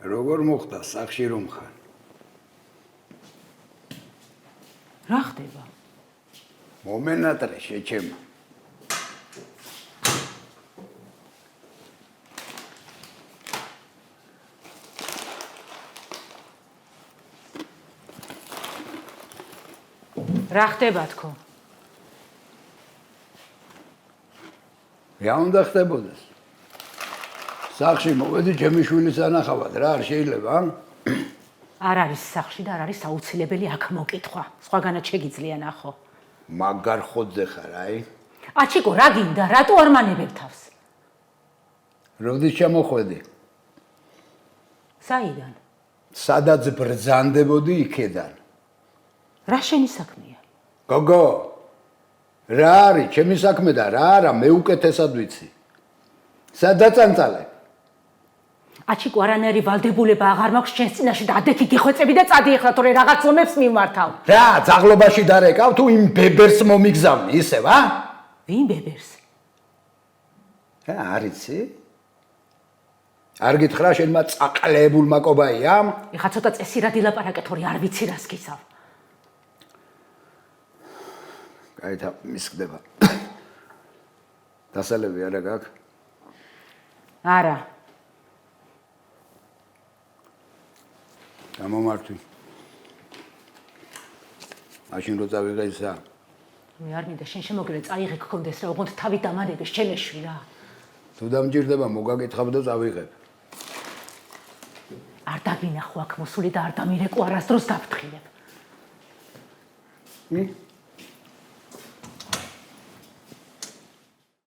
როგორ მოხდა სახში რომ ხარ? რა ხდება? მომენატრე შეჩემა. რა ხდება თქო? რა უნდა ხდებოდეს? სახში მოვედი ჩემი შვილის ანახავად, რა არ შეიძლება? არ არის სახში და არ არის აუცილებელი აქ მოკითხვა. სხვაგანაც შეგიძლია ნახო. მაგარ ხოძე ხარ, აი? აჩიკო, რა გინდა? რატო არ მანებებ თავს? როდის ჩამოხვედი? საიდან? სადაც ბრძანდებოდი იქედან. რა შენი საქმეა? გოგო, რა არის ჩემი საქმე და რა არა, მე უკეთესად ვიცი. სადაწანწალე? აჩიკო, არანაირი ვალდებულება აღარ მაქვს შენს წინაშე და ადეთი გიხვეწები და წადი ეხლა თორე რაღაც ომებს მიმართავ. რა, ძაღლობაში დარეკავ თუ იმ ბებერს მომიგზავნი ისევ, ა? ვინ ბებერს? რა არიცი? არ გითხრა შენმა წაყლებულმა კობაიამ? ეხლა ცოტა წესირად ილაპარაკე, თორე არ ვიცი რას გისავ. გაითა მისხდება. დასალები არა გაქვს? არა. გამომართვი. მაშინ რო წავიღე ისა. მე არ მინდა შენ შემოგრე წაიღე გქონდეს რა, ოღონდ თავი დამარები შემეშვი რა. თუ დამჭირდება მოგაგითხავ და წავიღებ. არ დაგინახო აქ მოსული და არ დამირეკო არასდროს გაფრთხილებ.